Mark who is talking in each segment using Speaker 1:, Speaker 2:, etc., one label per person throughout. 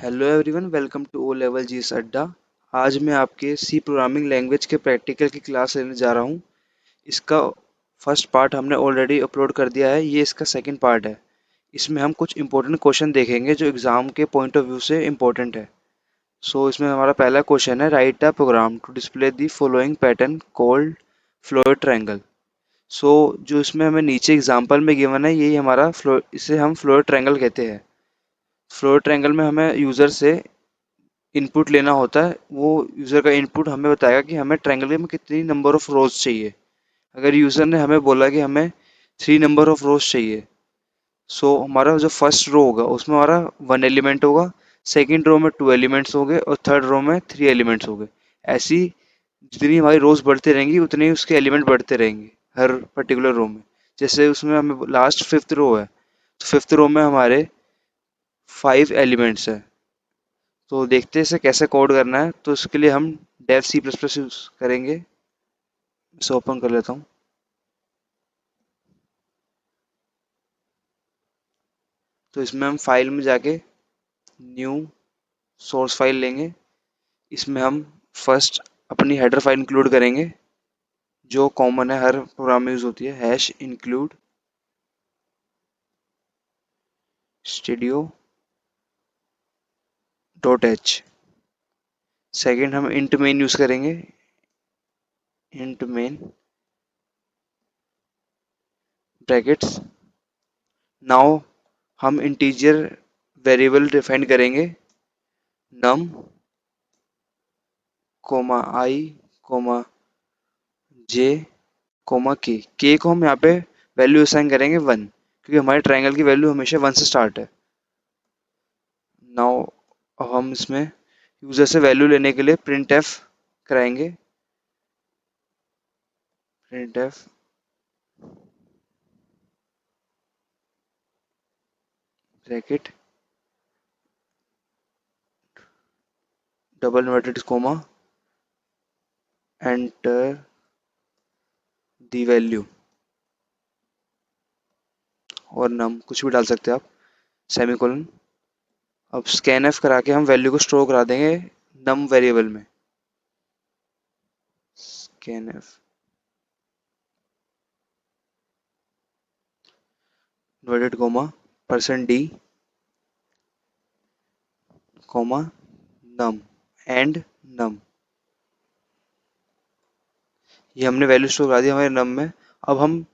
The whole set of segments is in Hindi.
Speaker 1: Hello everyone, welcome to O level GS Adda. आज मैं आपके सी प्रोग्रामिंग लैंग्वेज के प्रैक्टिकल की क्लास लेने जा रहा हूँ। इसका फर्स्ट पार्ट हमने ऑलरेडी अपलोड कर दिया है, ये इसका सेकंड पार्ट है। इसमें हम कुछ इंपॉर्टेंट क्वेश्चन देखेंगे जो एग्जाम के पॉइंट ऑफ व्यू से इंपॉर्टेंट है। इसमें हमारा पहला क्वेश्चन है, write a program to display the following pattern called floor triangle. जो इसमें हमें नीचे एग्जाम्पल में गिवन है, यही हमारा फ्लोर, इसे हम फ्लोर ट्रायंगल कहते हैं। फ्लोर ट्रायंगल में हमें यूजर से इनपुट लेना होता है। वो यूज़र का इनपुट हमें बताएगा कि हमें ट्रायंगल में कितनी नंबर ऑफ रोज चाहिए। अगर यूज़र ने हमें बोला कि हमें 3 नंबर ऑफ रोज चाहिए, हमारा जो फर्स्ट रो होगा उसमें हमारा 1 एलिमेंट होगा, सेकंड रो में 2 एलिमेंट्स होंगे और थर्ड रो में 3 एलिमेंट्स होंगे। ऐसी जितनी हमारी रोज बढ़ती रहेंगी उतने ही उसके एलिमेंट बढ़ते रहेंगे हर पर्टिकुलर रो में। जैसे उसमें हमें लास्ट फिफ्थ रो है, तो फिफ्थ रो में हमारे 5 एलिमेंट्स है। तो देखते हैं इसे कैसे कोड करना है। तो इसके लिए हम Dev C plus plus use करेंगे। इसे ओपन कर लेता हूँ। तो इसमें हम फाइल में जाके न्यू सोर्स फाइल लेंगे। इसमें हम फर्स्ट अपनी हेडर फाइल इंक्लूड करेंगे जो कॉमन है, हर प्रोग्राम में यूज होती है, hash include studio dot h. Second हम इंट मेन यूज करेंगे, इंट मेन ब्रैकेट्स। नाउ हम इंटीजर वेरिएबल डिफाइन करेंगे, num comma i comma j comma k को हम यहाँ पे वैल्यू असाइन करेंगे 1, क्योंकि हमारे ट्रायंगल की वैल्यू हमेशा 1 से स्टार्ट है। नाउ अब हम इसमें यूजर से वैल्यू लेने के लिए प्रिंट एफ कराएंगे। Print F bracket double inverted comma enter the value, और नम कुछ भी डाल सकते हैं आप, सेमीकोलन। अब स्कैन एफ करा के हम वैल्यू को स्टोर करा देंगे नम वेरिएबल में। Scan F inverted comma percent D comma num and num. ये हमने वैल्यू स्टोर करा दी हमारे नम में। अब हम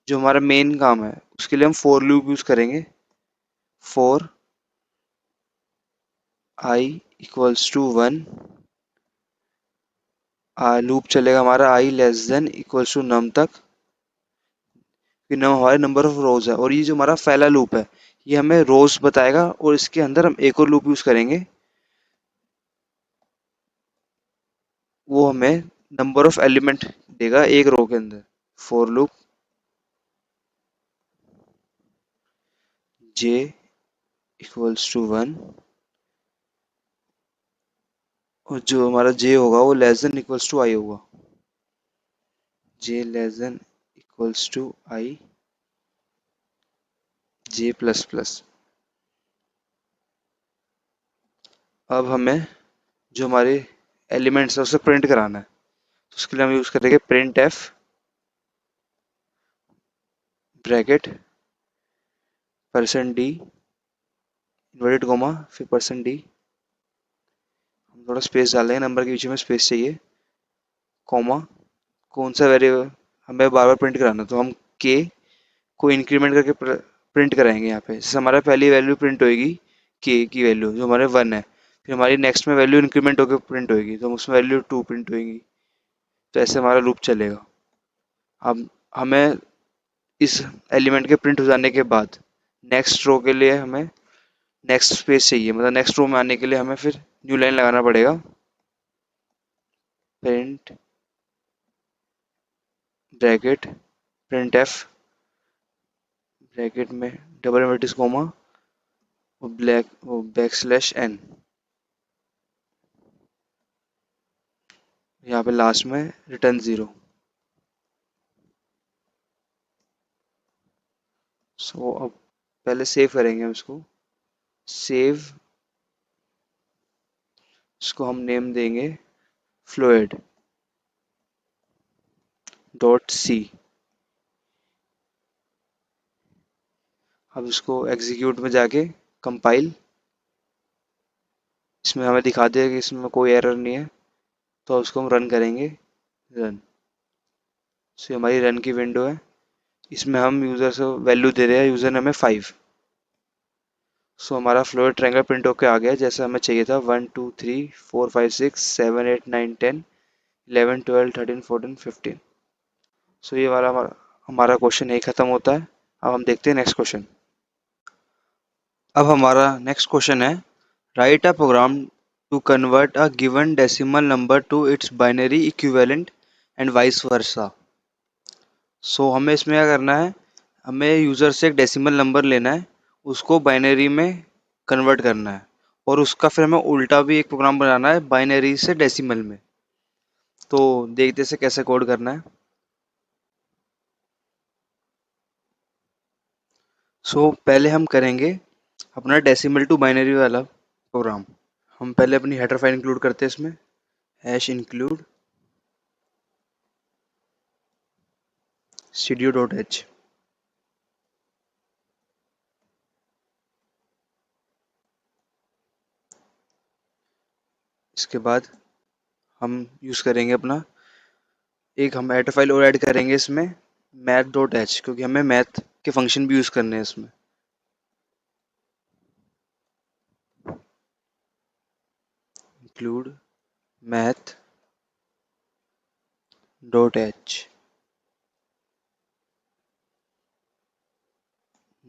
Speaker 1: जो हमारा मेन काम है उसके लिए हम फोर लूप यूज करेंगे। For I equals to 1, loop चलेगा हमारा I less than equals to num तक। फिर नम हमारे नंबर ऑफ रोज है, और ये जो हमारा पहला लूप है ये हमें रोज बताएगा, और इसके अंदर हम एक और लूप यूज करेंगे, वो हमें नंबर ऑफ एलिमेंट देगा एक रो के अंदर। For loop j equals to 1, और जो हमारा जे होगा वो less than equals to i होगा। J less than equals to i j plus plus. अब हमें जो हमारे एलिमेंट्स है उसे प्रिंट कराना है। तो उसके लिए हम यूज करेंगे print F bracket percent D inverted coma फिर परसेंट डी। हम थोड़ा स्पेस डालेंगे, नंबर के बीच में स्पेस चाहिए, कॉमा कौन सा वेरिएबल हमें बार बार प्रिंट कराना है, तो हम के को इंक्रीमेंट करके प्रिंट कराएंगे यहाँ पे। जैसे हमारा पहली वैल्यू प्रिंट होगी के की वैल्यू जो हमारे 1 है, फिर हमारी नेक्स्ट में वैल्यू इंक्रीमेंट होकर प्रिंट होगी तो उसमें वैल्यू 2 प्रिंट होगी। तो ऐसे हमारा लूप चलेगा। अब हमें इस एलिमेंट के प्रिंट हो जाने के बाद नेक्स्ट रो के लिए हमें नेक्स्ट स्पेस चाहिए, मतलब नेक्स्ट रो में आने के लिए हमें फिर न्यू लाइन लगाना पड़ेगा। Print bracket print F bracket में double inverted comma back slash n, यहाँ पे लास्ट में रिटर्न 0। अब पहले सेव करेंगे हम इसको। सेव इसको हम नेम देंगे फ्लोएड डॉट सी। अब इसको एग्जीक्यूट में जाके कंपाइल, इसमें हमें दिखा देगा कि इसमें कोई एरर नहीं है, तो उसको हम रन करेंगे। रन, सो हमारी रन की विंडो है। इसमें हम यूज़र से वैल्यू दे रहे हैं, यूज़र ने हमें 5। सो हमारा फ्लोर ट्रायंगल प्रिंट होकर आ गया जैसा हमें चाहिए था। 1 2 3 4 5 6 7 8 9 10 11 12 13 14 15। सो ये वाला हमारा क्वेश्चन यही खत्म होता है। अब हम देखते हैं नेक्स्ट क्वेश्चन। अब हमारा नेक्स्ट क्वेश्चन है, write a program to convert a given decimal number to its binary equivalent and vice versa. So हमें इसमें क्या करना है, हमें यूज़र से एक डेसिमल नंबर लेना है, उसको बाइनरी में कन्वर्ट करना है, और उसका फिर हमें उल्टा भी एक प्रोग्राम बनाना है बाइनरी से डेसिमल में। तो देखते से कैसे कोड करना है। सो पहले हम करेंगे अपना डेसिमल टू बाइनरी वाला प्रोग्राम। हम पहले अपनी हेडर फाइल इंक्लूड करते हैं इसमें, हैश इंक्लूड studio.h। इसके बाद हम यूज़ करेंगे अपना एक, हम हेडर फाइल और ऐड करेंगे इसमें math.h, क्योंकि हमें मैथ के फंक्शन भी यूज़ करने हैं इसमें। Include math.h।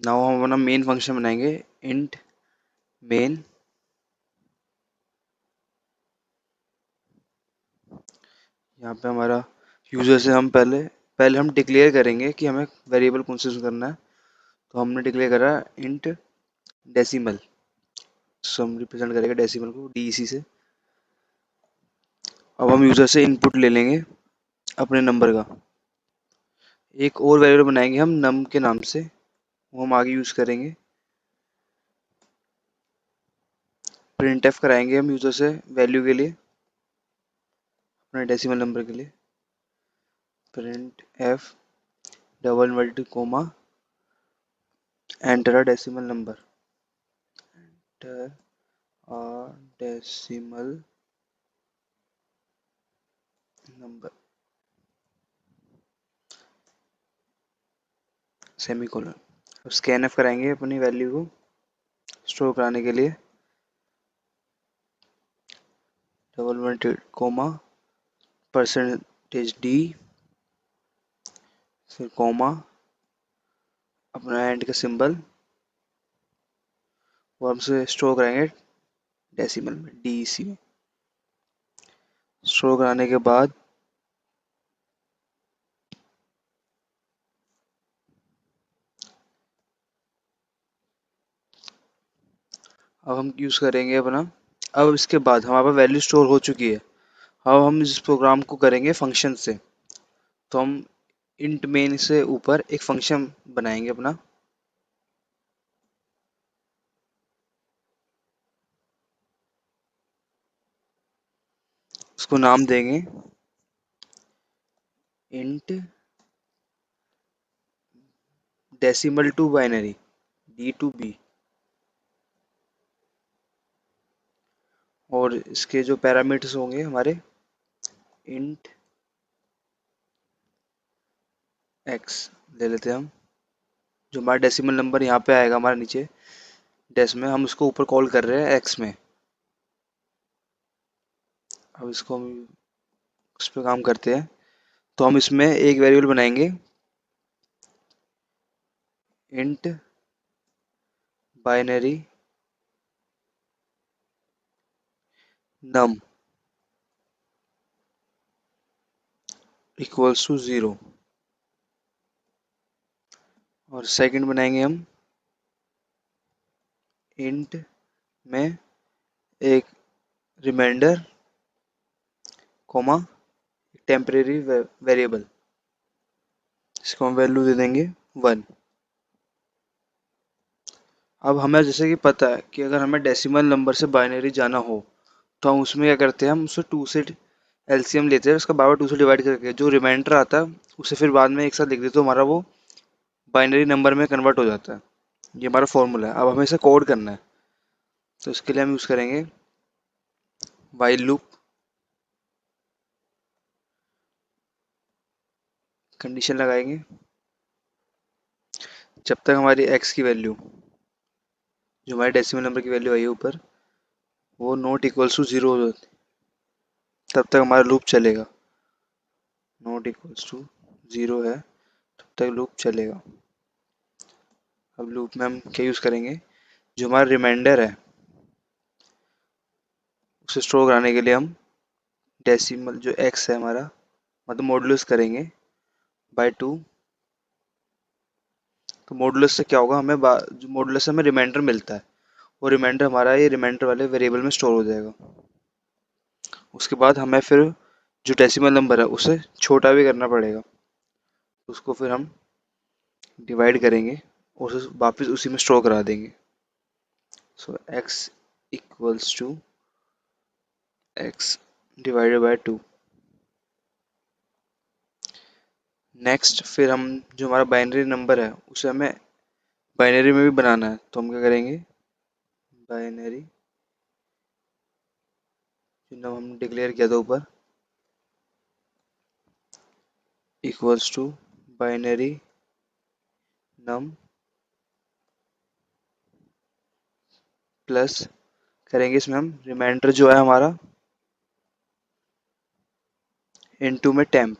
Speaker 1: नाउ हम अपना मेन फंक्शन बनाएंगे, इंट मेन। यहाँ पे हमारा यूज़र से हम पहले पहले हम डिक्लेयर करेंगे कि हमें वेरिएबल कौन से यूज़ करना है। तो हमने डिक्लेयर करा इंट डेसिमल, सो हम रिप्रेजेंट करेंगे डेसिमल को डीईसी से। अब हम यूज़र से इनपुट ले लेंगे अपने नंबर का। एक और वेरिएबल बनाएंगे हम नम के नाम से, वो हम आगे यूज़ करेंगे। प्रिंट एफ कराएंगे हम यूज़र से वैल्यू के लिए, अपने डेसिमल नंबर के लिए। Print F double inverted comma enter a decimal number, enter a decimal number semicolon. अब स्कैन एफ कराएंगे अपनी वैल्यू को स्टोर कराने के लिए, double inverted comma percentage D, फिर कोमा, अपना एंड का सिंबल, वो हमसे स्टोर कराएंगे डेसिमल में डीईसी में। स्टोर कराने के बाद अब हम यूज़ करेंगे अपना, अब इसके बाद हमारे पास वैल्यू स्टोर हो चुकी है। अब हम इस प्रोग्राम को करेंगे फंक्शन से। तो हम इंट मेन से ऊपर एक फंक्शन बनाएंगे अपना, उसको नाम देंगे int decimal to binary D to B. और इसके जो पैरामीटर्स होंगे हमारे, इंट एक्स ले लेते हैं हम। जो हमारा डेसिमल नंबर यहाँ पे आएगा हमारे नीचे डेस में, हम उसको ऊपर कॉल कर रहे हैं एक्स में। अब इसको हम उस पर काम करते हैं। तो हम इसमें एक वेरिएबल बनाएंगे int binary num equals to 0। और सेकंड बनाएंगे हम इंट में एक रिमाइंडर कोमा टेम्परेरी वेरिएबल, इसको हम वैल्यू दे देंगे 1। अब हमें जैसे कि पता है कि अगर हमें डेसिमल नंबर से बाइनरी जाना हो तो हम उसमें क्या करते हैं, हम उससे टू से एलसीएम लेते हैं, उसका बार बार टू से डिवाइड करके जो रिमाइंडर आता है उसे फिर बाद में एक साथ लिख देते, तो हमारा वो बाइनरी नंबर में कन्वर्ट हो जाता है। ये हमारा फॉर्मूला है। अब हमें इसे कोड करना है, तो इसके लिए हम यूज़ करेंगे वाइल लूप। कंडीशन लगाएंगे जब तक हमारी एक्स की वैल्यू, जो हमारे डेसिमल नंबर की वैल्यू आई है ऊपर, वो नॉट इक्वल्स टू जीरो हो जाती, तब तक हमारा लूप चलेगा। नॉट इक्वल्स टू जीरो है तब तक लूप चलेगा। अब लूप में हम क्या यूज़ करेंगे, जो हमारा रिमाइंडर है उसे स्टोर कराने के लिए हम डेसिमल जो एक्स है हमारा, मतलब मॉडुलस करेंगे बाय टू। तो मॉडुलस से क्या होगा, जो मॉडुलस से हमें रिमाइंडर मिलता है, वो रिमाइंडर हमारा ये रिमाइंडर वाले वेरिएबल में स्टोर हो जाएगा। उसके बाद हमें फिर जो डेसिमल नंबर है उसे छोटा भी करना पड़ेगा, उसको फिर हम डिवाइड करेंगे और उसे वापस उसी में स्टोर करा देंगे। So x equals to x divided by two. Next फिर हम जो हमारा बाइनरी नंबर है उसे हमें बाइनरी में भी बनाना है, तो हम क्या करेंगे, बाइनरी जो नाम हम डिक्लेयर किया था ऊपर, equals to binary num plus करेंगे इसमें हम रिमाइंडर जो है हमारा इनटू में टेम्प।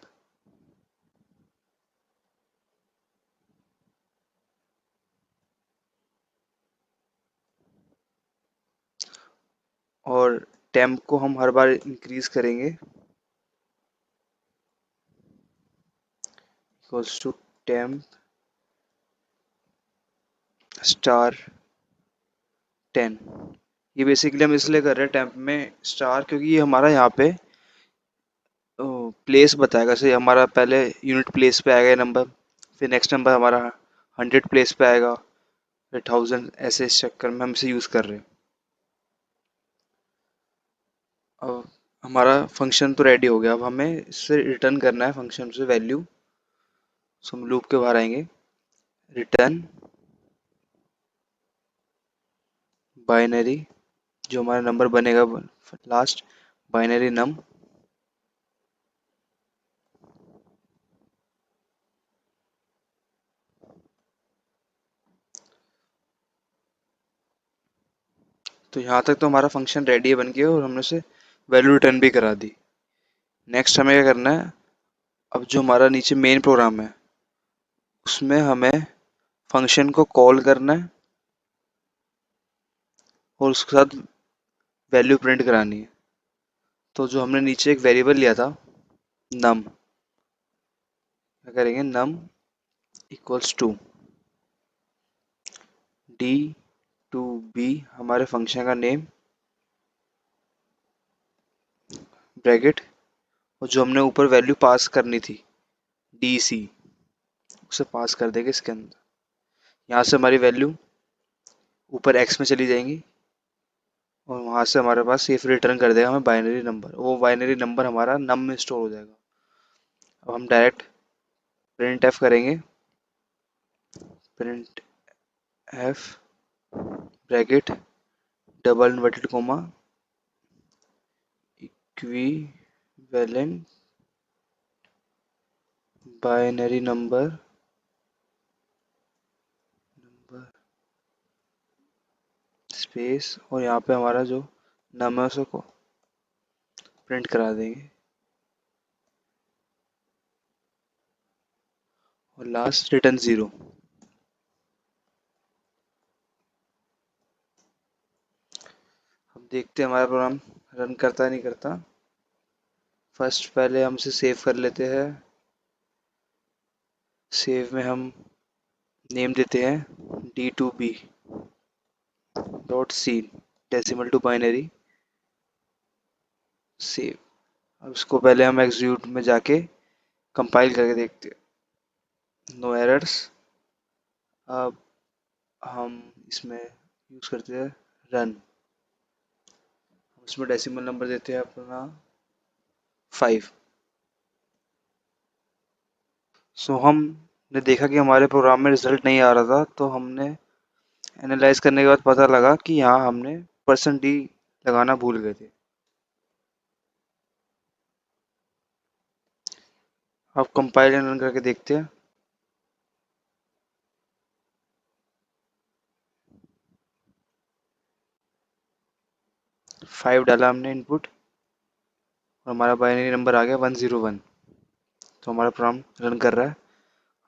Speaker 1: और टेम्प को हम हर बार इंक्रीज करेंगे, इक्वल्स टू टेम्प स्टार 10। ये बेसिकली हम इसलिए कर रहे हैं टेम्प में स्टार, क्योंकि ये हमारा यहाँ पे प्लेस बताएगा। जैसे हमारा पहले यूनिट प्लेस पे आएगा नंबर, फिर नेक्स्ट नंबर हमारा 100 प्लेस पे आएगा, फिर 1000, ऐसे इस चक्कर में हम इसे यूज़ कर रहे हैं। अब हमारा फंक्शन तो रेडी हो गया, अब हमें इससे रिटर्न करना है फंक्शन से वैल्यू। सो हम लूप के बाहर आएंगे, रिटर्न बाइनरी जो हमारा नंबर बनेगा लास्ट, बाइनरी नम। तो यहाँ तक तो हमारा फंक्शन रेडी है बन के, और हमने उसे वैल्यू रिटर्न भी करा दी। नेक्स्ट हमें क्या करना है, अब जो हमारा नीचे मेन प्रोग्राम है उसमें हमें फंक्शन को कॉल करना है और उसके साथ वैल्यू प्रिंट करानी है। तो जो हमने नीचे एक वेरिएबल लिया था नम, क्या करेंगे, num equals to d to b, हमारे फंक्शन का नेम, ब्रैकेट, और जो हमने ऊपर वैल्यू पास करनी थी डी सी, उसे पास कर देंगे इसके अंदर। यहाँ से हमारी वैल्यू ऊपर एक्स में चली जाएंगी और वहाँ से हमारे पास ये फिर रिटर्न कर देगा हमें बाइनरी नंबर, वो बाइनरी नंबर हमारा नम में स्टोर हो जाएगा। अब हम डायरेक्ट प्रिंट एफ करेंगे, print F bracket double inverted coma equivalent binary number space, और यहाँ पे हमारा जो नम है उसे को प्रिंट करा देंगे, और लास्ट रिटर्न ज़ीरो। अब देखते हैं हमारा प्रोग्राम रन करता है नहीं करता। फर्स्ट पहले हम इसे सेव कर लेते हैं। सेव में हम नेम देते हैं D to B dot C, decimal to binary, save. अब इसको पहले हम एग्जीक्यूट में जाके कंपाइल करके देखते हैं, नो एरर्स। अब हम इसमें यूज़ करते हैं रन। उसमें डेसिमल नंबर देते हैं अपना 5। सो हमने देखा कि हमारे प्रोग्राम में रिजल्ट नहीं आ रहा था, तो हमने एनालाइज करने के बाद पता लगा कि यहाँ हमने %d लगाना भूल गए थे। अब कंपाइल एंड रन करके देखते हैं। 5 डाला हमने इनपुट और हमारा बाइनरी नंबर आ गया 101। तो हमारा प्रोग्राम रन कर रहा है।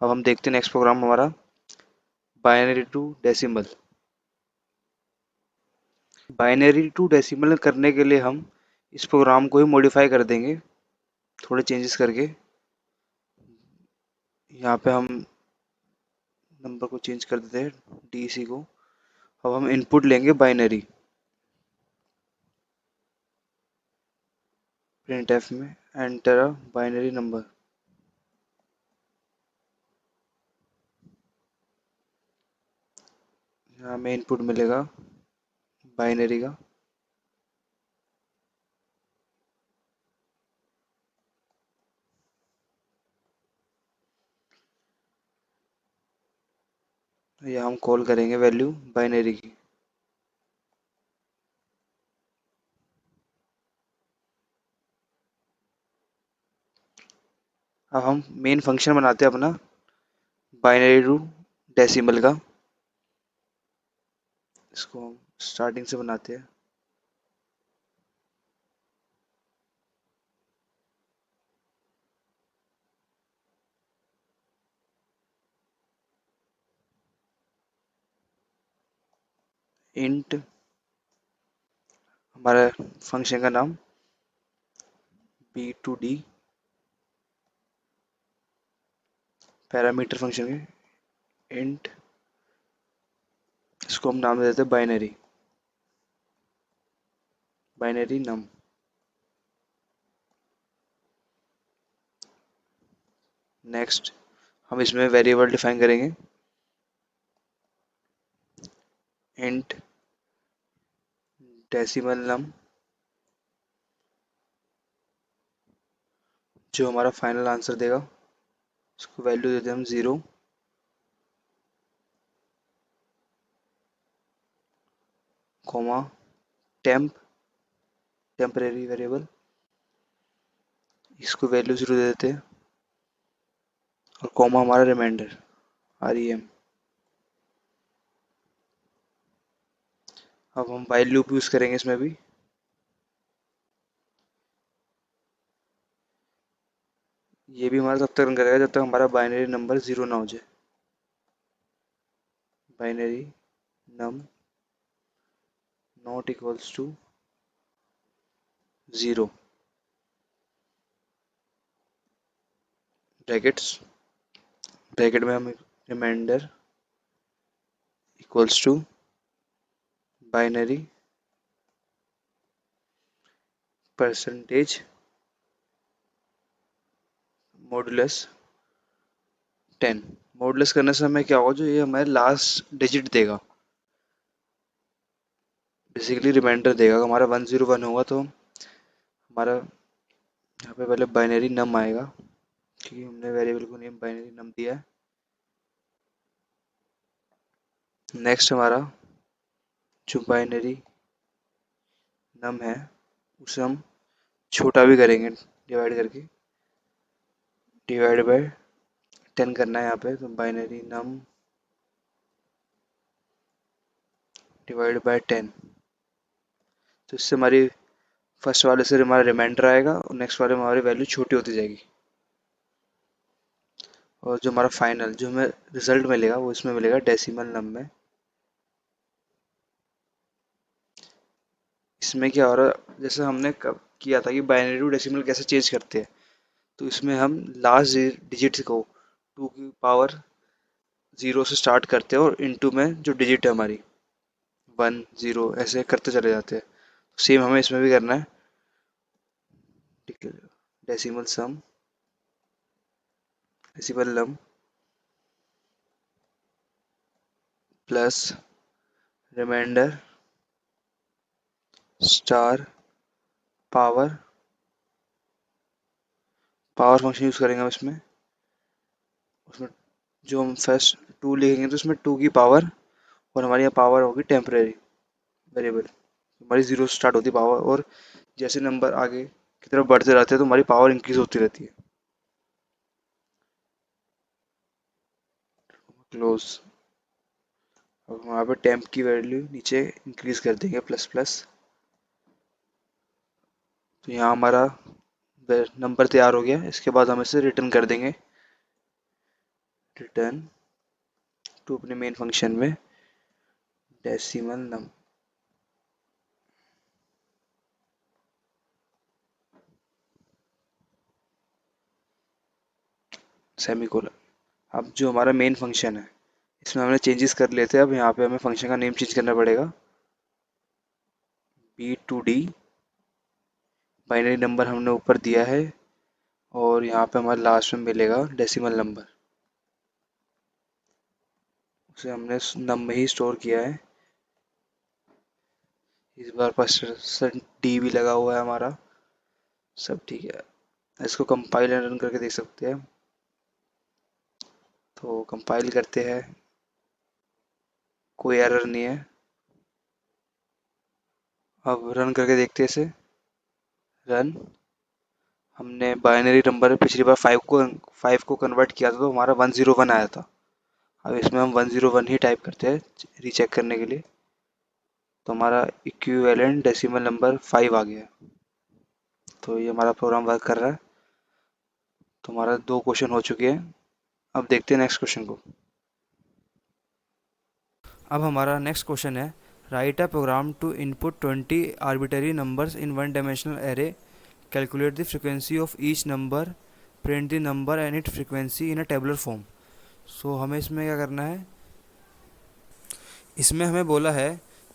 Speaker 1: अब हम देखते हैं नेक्स्ट प्रोग्राम हमारा, binary to decimal. Binary to decimal करने के लिए हम इस प्रोग्राम को ही मॉडिफाई कर देंगे, थोड़े चेंजेस करके। यहाँ पे हम नंबर को चेंज कर देते हैं, डीसी को। अब हम इनपुट लेंगे बाइनरी, प्रिंट एफ में एंटर अ बाइनरी नंबर। यहाँ हमें इनपुट मिलेगा बाइनरी का। यहाँ हम कॉल करेंगे वैल्यू बाइनरी की। अब हम मेन फंक्शन बनाते हैं अपना बाइनरी टू डेसिमल का। इसको हम स्टार्टिंग से बनाते हैं। इंट हमारा फंक्शन का नाम b2d, पैरामीटर फंक्शन है इंट। इसको हम नाम दे देते हैं बाइनरी, बाइनरी नम। नेक्स्ट हम इसमें वेरिएबल डिफाइन करेंगे, इंट डेसिमल नम, जो हमारा फाइनल आंसर देगा। उसको वैल्यू देते हैं हम 0, कॉमा टेम्प, टेम्परेरी वेरिएबल, इसको वैल्यू 0 दे देते हैं, और कॉमा हमारा रिमाइंडर rem। अब हम व्हाइल लूप यूज करेंगे इसमें भी। ये भी हमारा तब तक रन करेगा जब तक हमारा बाइनरी नंबर 0 ना हो जाए। Binary num not equals to 0, brackets, bracket में हम remainder equals to binary percentage modulus 10। Modulus करने से हमें क्या होगा, जो ये हमारे लास्ट डिजिट देगा, बेसिकली रिमाइंडर देगा। अगर हमारा 101 होगा तो हमारा यहाँ पे पहले बाइनरी नम आएगा, क्योंकि हमने वेरिएबल को नेम बाइनरी नम दिया है। नेक्स्ट हमारा जो बाइनरी नम है उसे हम छोटा भी करेंगे, डिवाइड करके। डिवाइड बाय 10 करना है यहाँ पे, तो बाइनरी नम डिवाइड बाय 10। तो इससे हमारी फर्स्ट वाले से हमारा रिमाइंडर आएगा और नेक्स्ट वाले में हमारी वैल्यू छोटी होती जाएगी। और जो हमारा फाइनल जो हमें रिजल्ट मिलेगा वो इसमें मिलेगा डेसिमल नम में। इसमें क्या हो रहा है, जैसे हमने कब किया था कि बाइनरी टू डेसिमल कैसे चेंज करते हैं, तो इसमें हम लास्ट डिजिट को 2 की पावर 0 से स्टार्ट करते हैं और इनटू में जो डिजिट है हमारी 1 0 ऐसे करते चले जाते हैं। सेम हमें इसमें भी करना है। Decimal sum, decimal num plus remainder star power power function use करेंगे हम इसमें। उसमें जो हम फर्स्ट 2 लिखेंगे तो उसमें 2 की पावर, और हमारी यहाँ पावर होगी टेम्परेरी वेरिएबल, हमारी 0 से स्टार्ट होती है पावर, और जैसे नंबर आगे की तरफ बढ़ते रहते हैं तो हमारी पावर इंक्रीज होती रहती है। क्लोज। अब हम यहाँ पे टेम्प की वैल्यू नीचे इंक्रीज कर देंगे प्लस प्लस, तो यहाँ हमारा नंबर तैयार हो गया। इसके बाद हम इसे रिटर्न कर देंगे, रिटर्न टू अपने मेन फंक्शन में डेसिमल नंबर सेमीकोलन। अब जो हमारा मेन फंक्शन है इसमें हमने चेंजेस कर लिए थे, अब यहाँ पे हमें फंक्शन का नेम चेंज करना पड़ेगा। B2D बाइनरी नंबर हमने ऊपर दिया है, और यहाँ पे हमारे लास्ट में मिलेगा डेसिमल नंबर, उसे हमने नम में ही स्टोर किया है। इस बार परसेंट डी भी लगा हुआ है हमारा, सब ठीक है। इसको कंपाइल एंड रन करके देख सकते हैं। तो कंपाइल करते हैं, कोई एरर नहीं है। अब रन करके देखते हैं इसे, रन। हमने बाइनरी नंबर पिछली बार 5 को कन्वर्ट किया था तो हमारा 101 आया था। अब इसमें हम 101 ही टाइप करते हैं रीचेक करने के लिए, तो हमारा इक्विवेलेंट डेसिमल नंबर 5 आ गया। तो ये हमारा प्रोग्राम वर्क कर रहा है। तो हमारा 2 क्वेश्चन हो चुके हैं। अब देखते हैं नेक्स्ट क्वेश्चन को।
Speaker 2: अब हमारा नेक्स्ट क्वेश्चन है, write a program to input 20 arbitrary numbers in one dimensional array, calculate the frequency of each number, print the number and it frequency in a tabular form. So हमें इसमें क्या करना है, इसमें हमें बोला है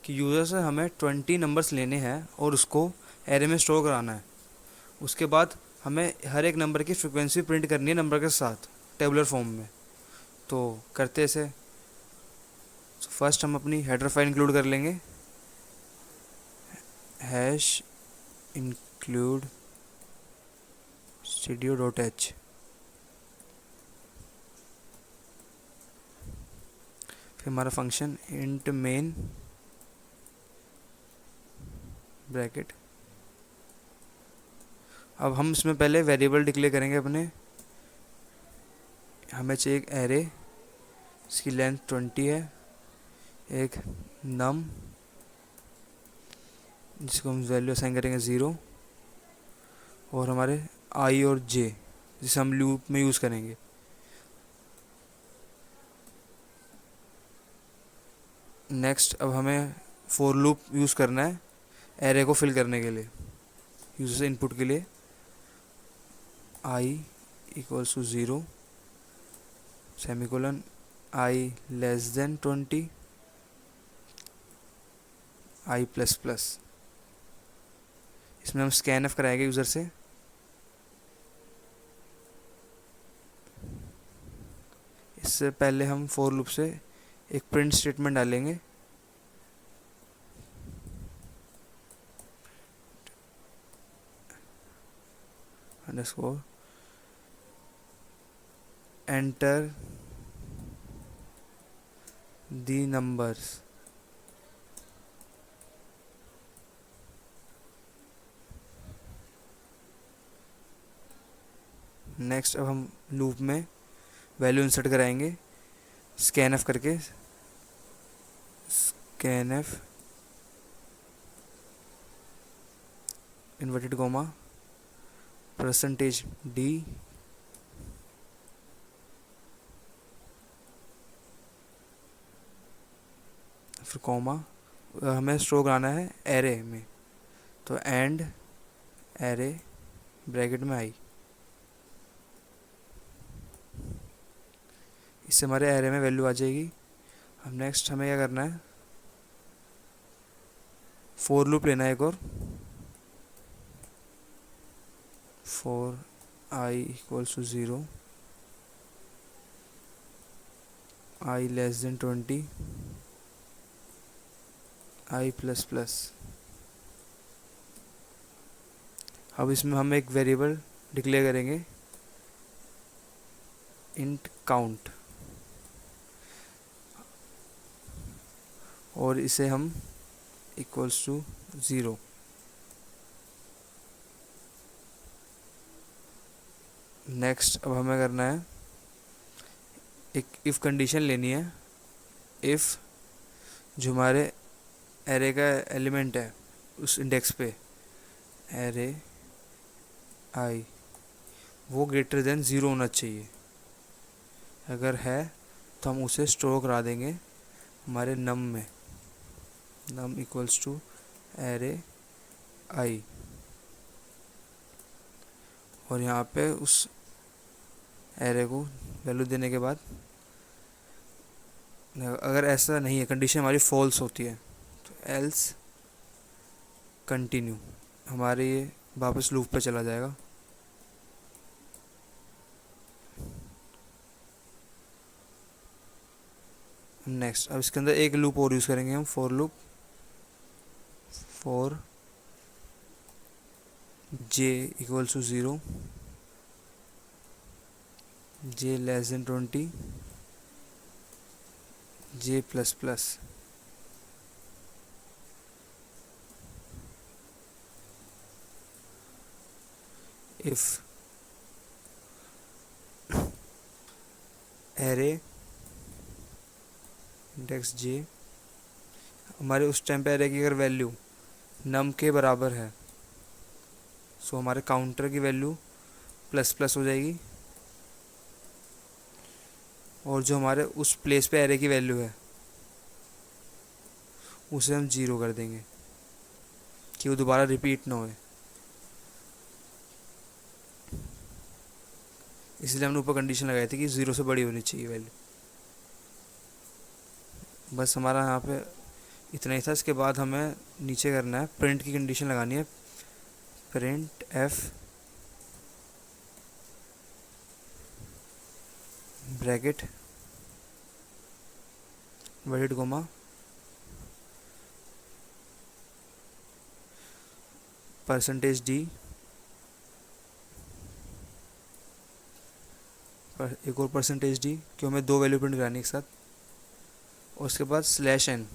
Speaker 2: कि यूज़र से हमें 20 नंबर्स लेने हैं और उसको एरे में स्टोर कराना है। उसके बाद हमें हर एक नंबर की फ्रिक्वेंसी प्रिंट करनी है नंबर के साथ टेबुलर फॉर्म में। तो करते ऐसे, फर्स्ट हम अपनी हेडर फाइल इंक्लूड कर लेंगे, हैश इंक्लूड studio.h। फिर हमारा फंक्शन इंट मेन ब्रैकेट। अब हम इसमें पहले वेरिएबल डिक्लेयर करेंगे अपने। हमें चाहिए एक एरे, इसकी लेंथ 20 है, एक नम जिसको हम वैल्यू असाइन करेंगे 0, और हमारे आई और जे जिसे हम लूप में यूज़ करेंगे। नेक्स्ट अब हमें फॉर लूप यूज़ करना है एरे को फिल करने के लिए, यूजर से इनपुट के लिए। I equals to 0 semicolon, i less than 20, I plus plus. इसमें हम स्कैन एफ कराएंगे यूज़र से। इससे पहले हम फॉर लूप से एक प्रिंट स्टेटमेंट डालेंगे, underscore enter the numbers. Next अब हम लूप में वैल्यू इंसर्ट कराएंगे स्कैन एफ करके, scan F inverted comma percentage D, फिर कॉमा। हमें स्टोर कराना है एरे में, तो एंड एरे ब्रैकेट में आई। इससे हमारे एरे में वैल्यू आ जाएगी। अब नेक्स्ट हमें क्या करना है, फोर लूप लेना है एक और, for I equals to 0, I less than 20, I plus plus. अब इसमें हम एक वेरिएबल डिक्लेयर करेंगे, इंट काउंट, और इसे हम इक्वल्स टू 0। नेक्स्ट अब हमें करना है, एक इफ़ कंडीशन लेनी है। इफ़ जो हमारे एरे का एलिमेंट है उस इंडेक्स पे, एरे आई, वो ग्रेटर देन 0 होना चाहिए। अगर है तो हम उसे स्टोर करा देंगे हमारे नम में, नम इक्वल्स टू एरे आई। और यहाँ पे उस एरे को वैल्यू देने के बाद, अगर ऐसा नहीं है, कंडीशन हमारी फॉल्स होती है, तो एल्स कंटिन्यू, हमारे ये वापस लूप पे चला जाएगा। नेक्स्ट अब इसके अंदर एक लूप और यूज़ करेंगे हम, for loop, for j equals to 0, j less than 20, j plus plus. If array index j, हमारे उस टाइम पे एरे की अगर वैल्यू नम के बराबर है, सो हमारे काउंटर की वैल्यू प्लस प्लस हो जाएगी, और जो हमारे उस प्लेस पे एरे की वैल्यू है उसे हम 0 कर देंगे कि वो दोबारा रिपीट ना होए। इसलिए हमने ऊपर कंडीशन लगाई थी कि 0 से बड़ी होनी चाहिए वैल्यू। बस हमारा यहाँ पे इतना ही था। इसके बाद हमें नीचे करना है, प्रिंट की कंडीशन लगानी है, print F bracket word comma percentage D, एक और परसेंटेज डी, क्यों हमें दो वैल्यू प्रिंट करानी एक साथ। और उसके बाद slash N,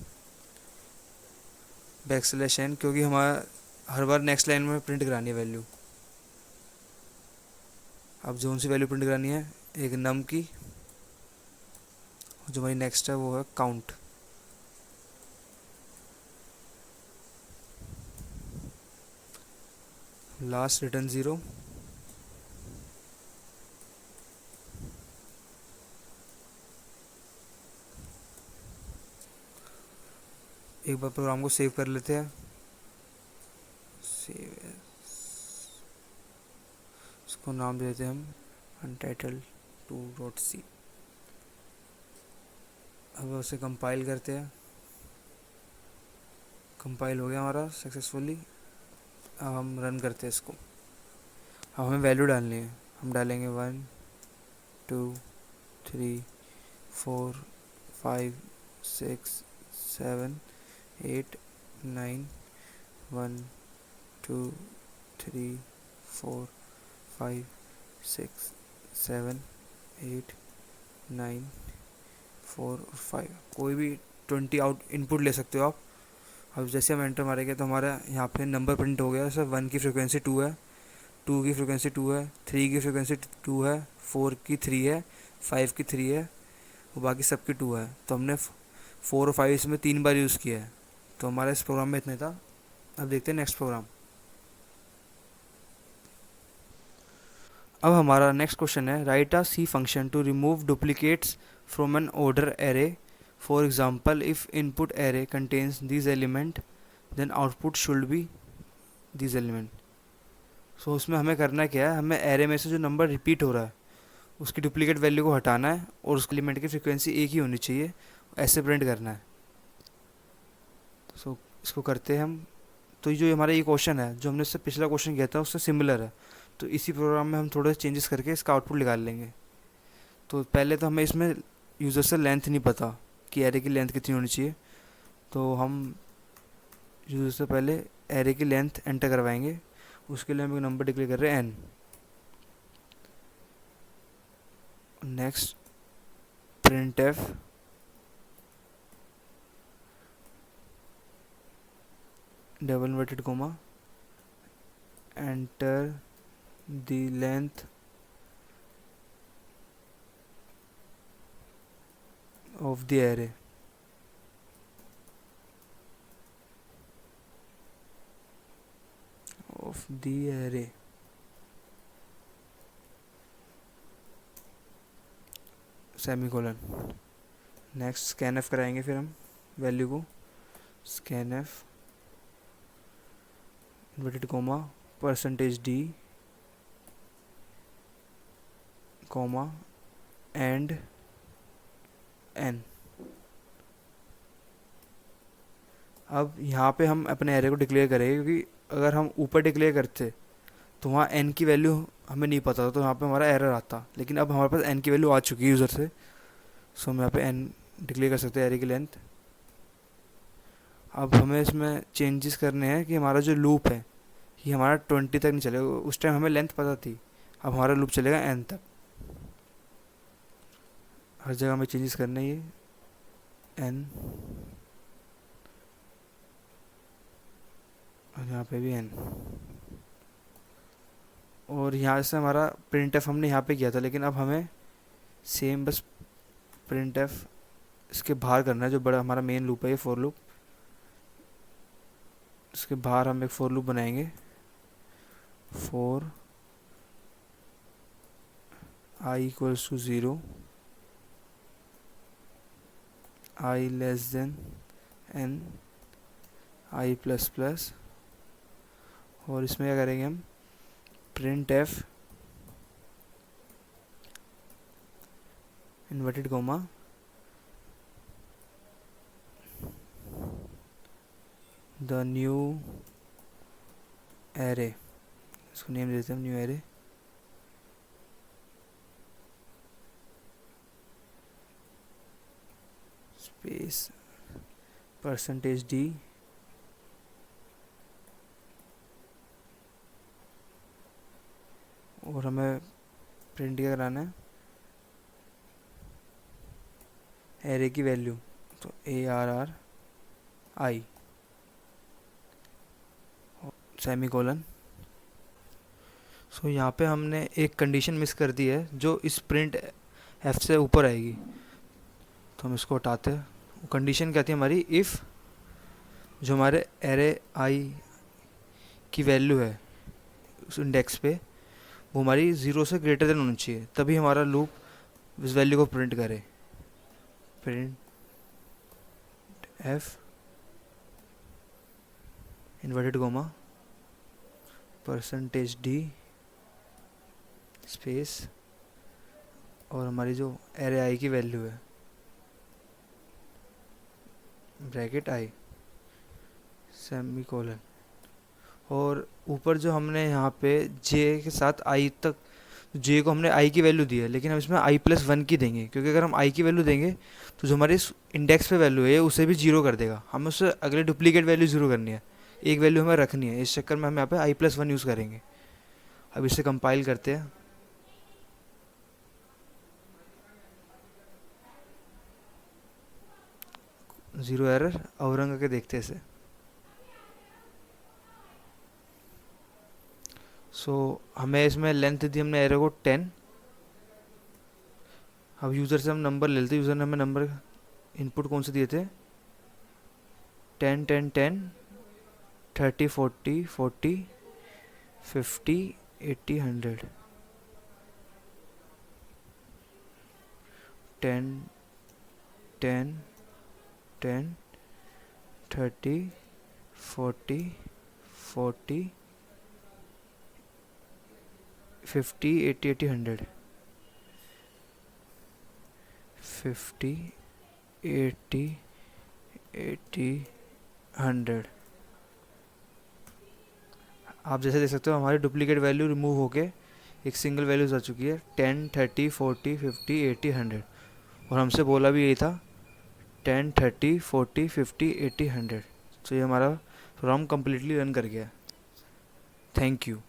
Speaker 2: back slash N, क्योंकि हमारा हर बार नेक्स्ट लाइन में प्रिंट करानी है वैल्यू। अब जो सी वैल्यू प्रिंट करानी है, एक नम की, जो हमारी नेक्स्ट है वो है काउंट। Last return 0। एक बार प्रोग्राम को सेव कर लेते हैं, सेव, इसको नाम देते हैं हम untitled2.c। अब उसे कंपाइल करते हैं, कंपाइल हो गया हमारा सक्सेसफुली। अब हम रन करते हैं इसको। अब हमें वैल्यू डालनी है, हम डालेंगे 1 2 3 4 5 6 7 8 9 1 2 3 4 5 6 7 8 9 4 और 5, कोई भी 20 आउट इनपुट ले सकते हो आप। अब जैसे हम एंटर मारेंगे तो हमारा यहाँ पे नंबर प्रिंट हो गया। सर 1 की फ्रिक्वेंसी 2 है, 2 की फ्रिक्वेंसी 2 है, 3 की फ्रिक्वेंसी 2 है, 4 की 3 है, 5 की 3 है, और बाकी सबकी 2 है। तो हमने 4 और 5 इसमें 3 बार यूज़ किया है। तो हमारा इस प्रोग्राम में इतना था। अब देखते हैं नेक्स्ट प्रोग्राम। अब हमारा नेक्स्ट क्वेश्चन है, write a C function to remove duplicates from an order array. For example, if input array contains this element then output should be this element. So उसमें हमें करना क्या है, हमें एरे में से जो नंबर रिपीट हो रहा है उसकी डुप्लीकेट वैल्यू को हटाना है, और उस एलिमेंट की फ्रिक्वेंसी एक ही होनी चाहिए, ऐसे प्रिंट करना है। सो इसको करते हैं हम। तो ये जो हमारा ये क्वेश्चन है, जो हमने इससे पिछला क्वेश्चन किया था उससे सिमिलर है। तो इसी प्रोग्राम में हम थोड़े चेंजेस करके इसका आउटपुट निकाल लेंगे। तो पहले तो हमें इसमें यूज़र से लेंथ नहीं पता कि एरे की लेंथ कितनी होनी चाहिए, तो हम यूज़र से पहले एरे की लेंथ एंटर करवाएंगे, उसके लिए हम एक नंबर डिक्लेयर कर रहे हैं n। Next print F double inverted comma enter the length of the array. Of the array semicolon. Next scan F कराएंगे फिर हम वैल्यू को। Scan F inverted comma percentage D comma and N. अब यहाँ पे हम अपने एरे को डिक्लेयर करेंगे, क्योंकि अगर हम ऊपर डिक्लेयर करते तो वहाँ एन की वैल्यू हमें नहीं पता था, तो यहाँ पे हमारा एरर आता। लेकिन अब हमारे पास एन की वैल्यू आ चुकी है यूज़र से, सो हम यहाँ पे एन डिक्लेयर कर सकते हैं एरे की लेंथ। अब हमें इसमें चेंजेस करने हैं कि हमारा जो लूप है ये हमारा 20 तक नहीं चलेगा। उस टाइम हमें लेंथ पता थी, अब हमारा लूप चलेगा एन तक। हर जगह हमें चेंजेस करने हैं, ये एन और यहाँ पे भी एन। और यहाँ से हमारा प्रिंट एफ हमने यहाँ पे किया था, लेकिन अब हमें सेम बस प्रिंट एफ इसके बाहर करना है, जो बड़ा हमारा मेन लूप है ये फॉर लूप। इसके बाहर हम एक फॉर लूप बनाएंगे। For I equals to 0, I less than N, I plus plus. और इसमें क्या करेंगे हम, print F inverted comma the new array, इसको नेम देते हैं new array, space percentage D और हमें प्रिंट क्या कराना है, एरे की वैल्यू, तो ARRI सेमीकोलन। सो यहाँ पे हमने एक कंडीशन मिस कर दी है जो इस प्रिंट एफ से ऊपर आएगी, तो हम इसको हटाते हैं। वो कंडीशन क्या थी हमारी, इफ़ जो हमारे एरे आई की वैल्यू है उस इंडेक्स पे वो हमारी 0 से ग्रेटर देन होनी चाहिए, तभी हमारा लूप इस वैल्यू को प्रिंट करे। Print F inverted comma percentage D space और हमारी जो एरे आई की वैल्यू है ब्रैकेट आई सेमीकोलन। और ऊपर जो हमने यहाँ पे जे के साथ आई तक, जे को हमने आई की वैल्यू दी है, लेकिन हम इसमें i+1 की देंगे, क्योंकि अगर हम आई की वैल्यू देंगे तो जो हमारे इंडेक्स पे वैल्यू है उसे भी 0 कर देगा। हमें उससे अगले डुप्लीकेट वैल्यू 0 करनी है, एक वैल्यू हमें रखनी है। इस चक्कर में हम यहाँ पे i+1 यूज़ करेंगे। अब इसे कंपाइल करते हैं। ज़ीरो एरर, और रंग करके देखते हैं इसे। सो हमें इसमें लेंथ दी हमने एरे को 10। अब यूज़र से हम नंबर ले लेते हैं। यूज़र ने हमें नंबर इनपुट कौन से दिए थे, 10 10 10 30 40 40 50 80 100। 10 10 10 30 40 40 50 80 80 100। 50 80 80 100। आप जैसे देख सकते हो हमारी डुप्लीकेट वैल्यू रिमूव होके एक सिंगल वैल्यूज आ चुकी है, 10 30 40 50 80 100। और हमसे बोला भी यही था 10 30 40 50 80 100। तो ये हमारा प्रोग्राम कम्प्लीटली रन कर गया। Thank you.